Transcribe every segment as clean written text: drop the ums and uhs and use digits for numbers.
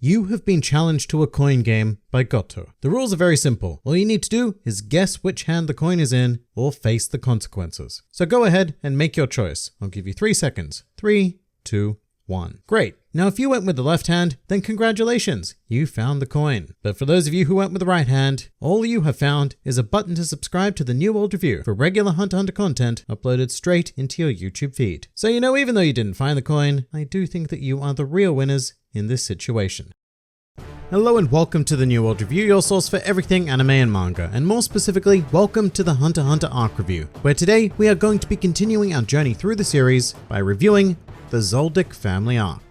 You have been challenged to a coin game by Goto. The rules are very simple. All you need to do is guess which hand the coin is in or face the consequences. So go ahead and make your choice. I'll give you 3 seconds. 3, 2, 1. Great. Now if you went with the left hand, then congratulations, you found the coin. But for those of you who went with the right hand, all you have found is a button to subscribe to the New World Review for regular Hunter x Hunter content uploaded straight into your YouTube feed. So even though you didn't find the coin, I do think that you are the real winners in this situation. Hello and welcome to the New World Review, your source for everything anime and manga, and more specifically, welcome to the Hunter x Hunter arc review, where today we are going to be continuing our journey through the series by reviewing the Zeltiq Family arc.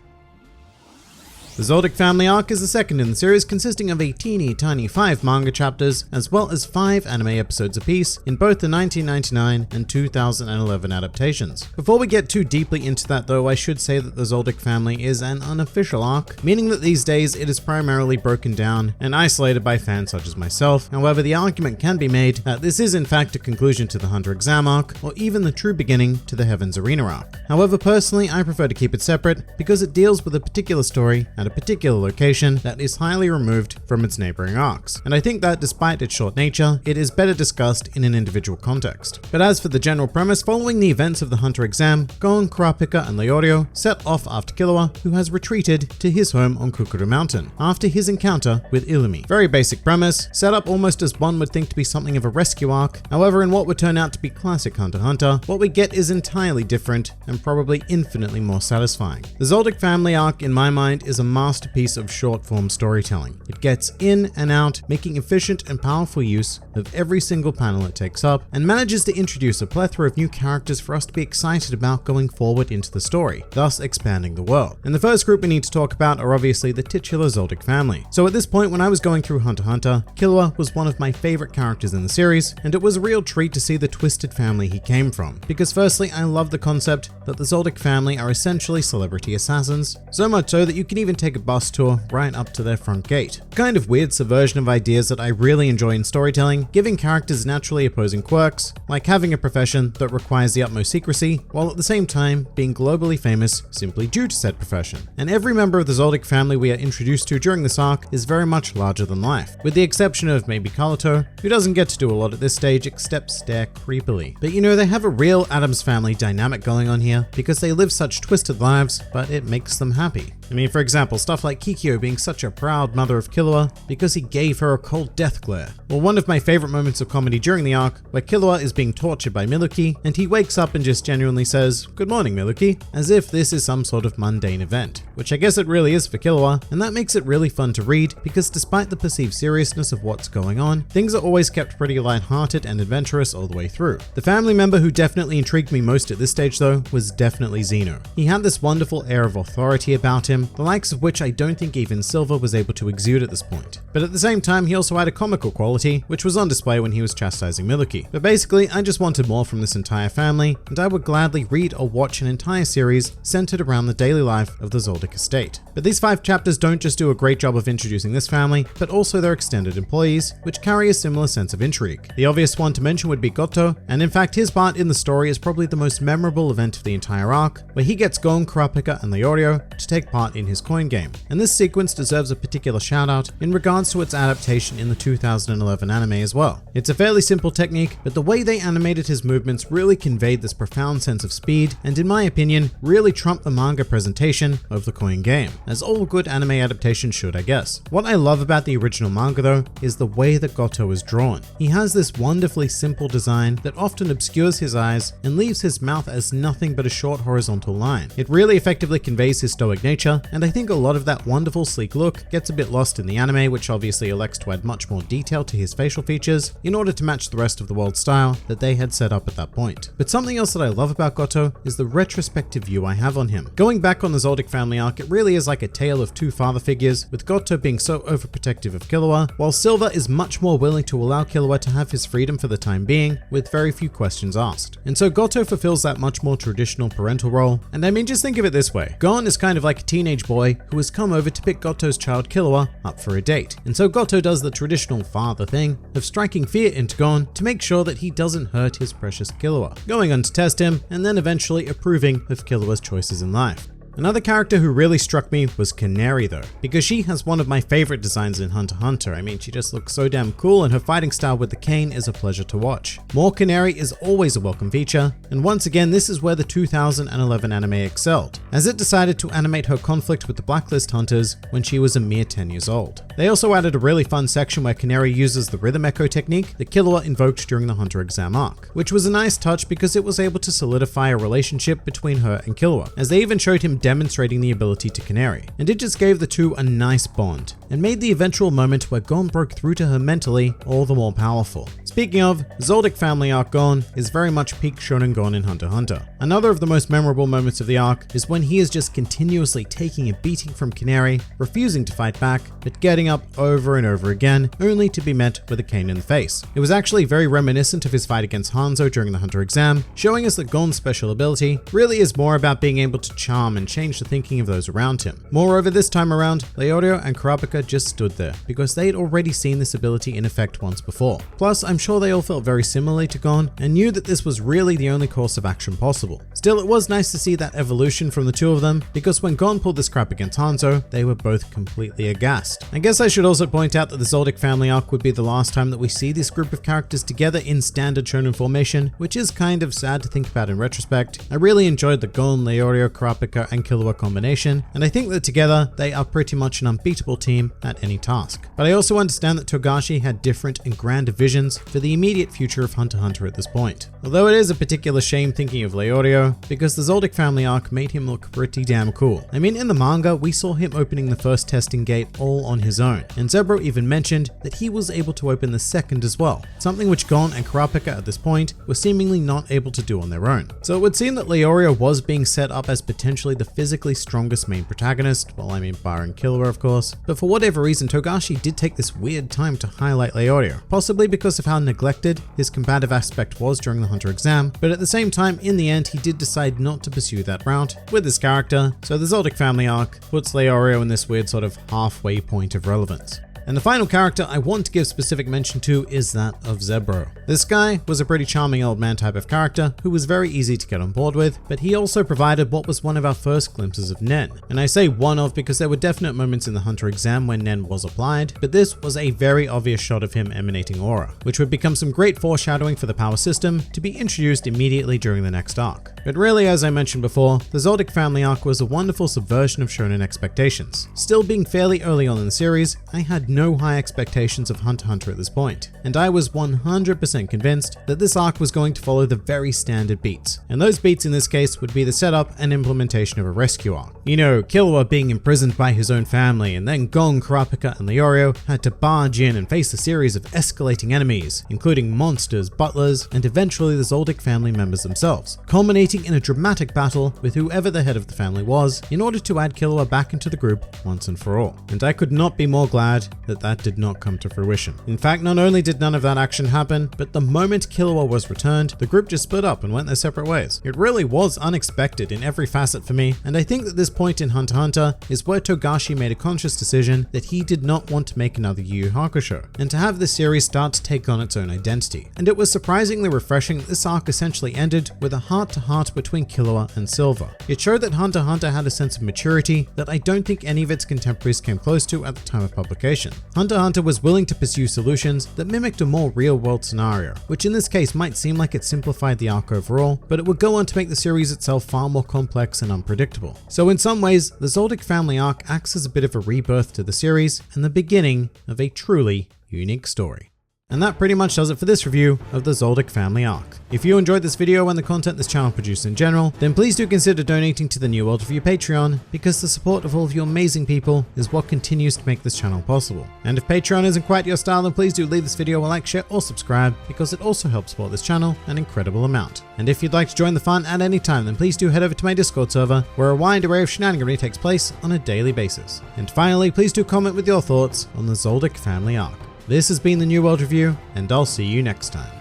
The Zeltiq Family arc is the second in the series, consisting of a teeny tiny 5 manga chapters, as well as 5 anime episodes apiece in both the 1999 and 2011 adaptations. Before we get too deeply into that though, I should say that the Zeltiq Family is an unofficial arc, meaning that these days it is primarily broken down and isolated by fans such as myself. However, the argument can be made that this is in fact a conclusion to the Hunter exam arc, or even the true beginning to the Heaven's Arena arc. However, personally, I prefer to keep it separate because it deals with a particular story at a particular location that is highly removed from its neighboring arcs, and I think that despite its short nature, it is better discussed in an individual context. But as for the general premise, following the events of the Hunter exam, Gon, Kurapika, and Leorio set off after Killua, who has retreated to his home on Kukuru Mountain after his encounter with Illumi. Very basic premise, set up almost as one would think to be something of a rescue arc. However, in what would turn out to be classic Hunter x Hunter, what we get is entirely different and probably infinitely more satisfying. The Zeltiq Family arc, in my mind, is a masterpiece of short-form storytelling. It gets in and out, making efficient and powerful use of every single panel it takes up, and manages to introduce a plethora of new characters for us to be excited about going forward into the story, thus expanding the world. And the first group we need to talk about are obviously the titular Zeltiq family. So at this point, when I was going through Hunter x Hunter, Killua was one of my favorite characters in the series, and it was a real treat to see the twisted family he came from. Because firstly, I love the concept that the Zeltiq family are essentially celebrity assassins, so much so that you can even take a bus tour right up to their front gate. Kind of weird subversion of ideas that I really enjoy in storytelling, giving characters naturally opposing quirks, like having a profession that requires the utmost secrecy, while at the same time being globally famous simply due to said profession. And every member of the Zoldyck family we are introduced to during this arc is very much larger than life, with the exception of maybe Kaluto, who doesn't get to do a lot at this stage except stare creepily. But they have a real Addams Family dynamic going on here, because they live such twisted lives, but it makes them happy. For example, stuff like Kikyo being such a proud mother of Killua because he gave her a cold death glare. Or one of my favorite moments of comedy during the arc, where Killua is being tortured by Miluki, and he wakes up and just genuinely says, "Good morning, Miluki," as if this is some sort of mundane event. Which I guess it really is for Killua, and that makes it really fun to read, because despite the perceived seriousness of what's going on, things are always kept pretty lighthearted and adventurous all the way through. The family member who definitely intrigued me most at this stage though, was definitely Zeno. He had this wonderful air of authority about him, the likes of which I don't think even Silver was able to exude at this point. But at the same time, he also had a comical quality, which was on display when he was chastising Miluki. But basically, I just wanted more from this entire family, and I would gladly read or watch an entire series centered around the daily life of the Zoldyck estate. But these 5 chapters don't just do a great job of introducing this family, but also their extended employees, which carry a similar sense of intrigue. The obvious one to mention would be Goto, and in fact his part in the story is probably the most memorable event of the entire arc, where he gets Gon, Kurapika, and Leorio to take part in his coin game. And this sequence deserves a particular shout out in regards to its adaptation in the 2011 anime as well. It's a fairly simple technique, but the way they animated his movements really conveyed this profound sense of speed, and in my opinion, really trumped the manga presentation of the coin game, as all good anime adaptations should, I guess. What I love about the original manga though, is the way that Goto is drawn. He has this wonderfully simple design that often obscures his eyes and leaves his mouth as nothing but a short horizontal line. It really effectively conveys his stoic nature, and I think a lot of that wonderful sleek look gets a bit lost in the anime, which obviously elects to add much more detail to his facial features in order to match the rest of the world style that they had set up at that point. But something else that I love about Goto is the retrospective view I have on him. Going back on the Zoldyck family arc, it really is like a tale of 2 father figures, with Goto being so overprotective of Killua, while Silver is much more willing to allow Killua to have his freedom for the time being, with very few questions asked. And so Goto fulfills that much more traditional parental role, and just think of it this way. Gon is kind of like a teenage boy who has come over to pick Goto's child Killua up for a date. And so Goto does the traditional father thing of striking fear into Gon to make sure that he doesn't hurt his precious Killua, going on to test him and then eventually approving of Killua's choices in life. Another character who really struck me was Canary though, because she has one of my favorite designs in Hunter x Hunter. I mean, she just looks so damn cool and her fighting style with the cane is a pleasure to watch. More Canary is always a welcome feature, and once again this is where the 2011 anime excelled, as it decided to animate her conflict with the Blacklist Hunters when she was a mere 10 years old. They also added a really fun section where Canary uses the rhythm echo technique that Killua invoked during the Hunter exam arc, which was a nice touch because it was able to solidify a relationship between her and Killua, as they even showed him demonstrating the ability to Canary, and it just gave the two a nice bond, and made the eventual moment where Gon broke through to her mentally all the more powerful. Speaking of, Zeltiq Family arc Gon is very much peak shonen Gon in Hunter x Hunter. Another of the most memorable moments of the arc is when he is just continuously taking a beating from Canary, refusing to fight back, but getting up over and over again, only to be met with a cane in the face. It was actually very reminiscent of his fight against Hanzo during the Hunter exam, showing us that Gon's special ability really is more about being able to charm and change the thinking of those around him. Moreover, this time around, Leorio and Kurapika just stood there, because they had already seen this ability in effect once before. Plus, I'm sure they all felt very similarly to Gon, and knew that this was really the only course of action possible. Still, it was nice to see that evolution from the two of them, because when Gon pulled this crap against Hanzo, they were both completely aghast. I guess I should also point out that the Zoldyck Family arc would be the last time that we see this group of characters together in standard shonen formation, which is kind of sad to think about in retrospect. I really enjoyed the Gon, Leorio, Kurapika, and Killua combination, and I think that together they are pretty much an unbeatable team at any task. But I also understand that Togashi had different and grander visions for the immediate future of Hunter x Hunter at this point. Although it is a particular shame thinking of Leorio, because the Zoldyck Family arc made him look pretty damn cool. I mean, in the manga, we saw him opening the first testing gate all on his own, and Zebro even mentioned that he was able to open the second as well, something which Gon and Kurapika at this point were seemingly not able to do on their own. So it would seem that Leorio was being set up as potentially the physically strongest main protagonist, well, I mean barring Killua of course, but for whatever reason Togashi did take this weird time to highlight Leorio, possibly because of how neglected his combative aspect was during the Hunter exam, but at the same time in the end he did decide not to pursue that route with his character, so the Zoldyck Family arc puts Leorio in this weird sort of halfway point of relevance. And the final character I want to give specific mention to is that of Zebro. This guy was a pretty charming old man type of character who was very easy to get on board with, but he also provided what was one of our first glimpses of Nen. And I say one of because there were definite moments in the Hunter exam when Nen was applied, but this was a very obvious shot of him emanating aura, which would become some great foreshadowing for the power system to be introduced immediately during the next arc. But really, as I mentioned before, the Zoldyck Family arc was a wonderful subversion of shonen expectations. Still being fairly early on in the series, I had no high expectations of Hunter x Hunter at this point, and I was 100% convinced that this arc was going to follow the very standard beats, and those beats in this case would be the setup and implementation of a rescue arc. You know, Killua being imprisoned by his own family, and then Gon, Kurapika, and Leorio had to barge in and face a series of escalating enemies, including monsters, butlers, and eventually the Zoldyck family members themselves, culminating in a dramatic battle with whoever the head of the family was in order to add Killua back into the group once and for all. And I could not be more glad that that did not come to fruition. In fact, not only did none of that action happen, but the moment Killua was returned, the group just split up and went their separate ways. It really was unexpected in every facet for me, and I think that this point in Hunter x Hunter is where Togashi made a conscious decision that he did not want to make another Yu Yu Hakusho, and to have this series start to take on its own identity. And it was surprisingly refreshing that this arc essentially ended with a heart-to-heart between Killua and Silver. It showed that Hunter x Hunter had a sense of maturity that I don't think any of its contemporaries came close to at the time of publication. Hunter x Hunter was willing to pursue solutions that mimicked a more real-world scenario, which in this case might seem like it simplified the arc overall, but it would go on to make the series itself far more complex and unpredictable. So in some ways, the Zoldyck Family arc acts as a bit of a rebirth to the series and the beginning of a truly unique story. And that pretty much does it for this review of the Zoldyck Family arc. If you enjoyed this video and the content this channel produces in general, then please do consider donating to the New World Review Patreon, because the support of all of you amazing people is what continues to make this channel possible. And if Patreon isn't quite your style, then please do leave this video a like, share, or subscribe, because it also helps support this channel an incredible amount. And if you'd like to join the fun at any time, then please do head over to my Discord server, where a wide array of shenaniganry takes place on a daily basis. And finally, please do comment with your thoughts on the Zoldyck Family arc. This has been the New World Review, and I'll see you next time.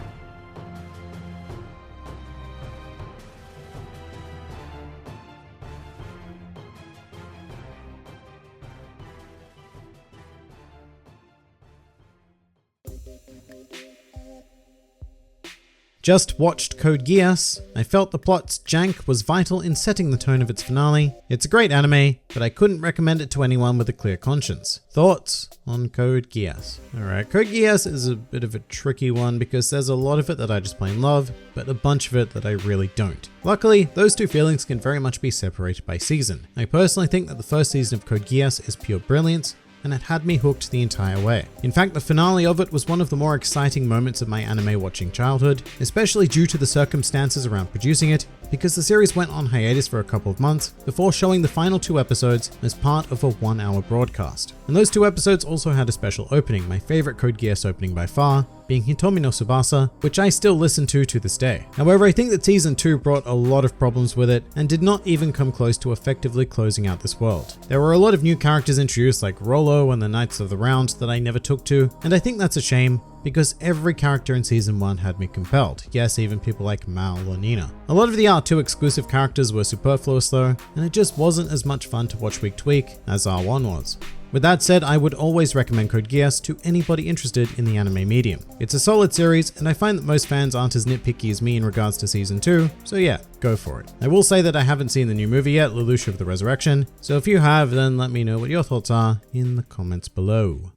just watched Code Geass. I felt the plot's jank was vital in setting the tone of its finale. It's a great anime, but I couldn't recommend it to anyone with a clear conscience. Thoughts on Code Geass? Alright, Code Geass is a bit of a tricky one because there's a lot of it that I just plain love, but a bunch of it that I really don't. Luckily, those two feelings can very much be separated by season. I personally think that the first season of Code Geass is pure brilliance, and it had me hooked the entire way. In fact, the finale of it was one of the more exciting moments of my anime watching childhood, especially due to the circumstances around producing it, because the series went on hiatus for a couple of months before showing the final 2 episodes as part of a 1-hour broadcast. And those 2 episodes also had a special opening, my favorite Code Geass opening by far, being Hitomi no Tsubasa, which I still listen to this day. However, I think that season 2 brought a lot of problems with it and did not even come close to effectively closing out this world. There were a lot of new characters introduced like Rollo and the Knights of the Round that I never took to, and I think that's a shame, because every character in season 1 had me compelled. Yes, even people like Mal or Nina. A lot of the R2 exclusive characters were superfluous though, and it just wasn't as much fun to watch week to week as R1 was. With that said, I would always recommend Code Geass to anybody interested in the anime medium. It's a solid series, and I find that most fans aren't as nitpicky as me in regards to season 2, so yeah, go for it. I will say that I haven't seen the new movie yet, Lelouch of the Resurrection, so if you have, then let me know what your thoughts are in the comments below.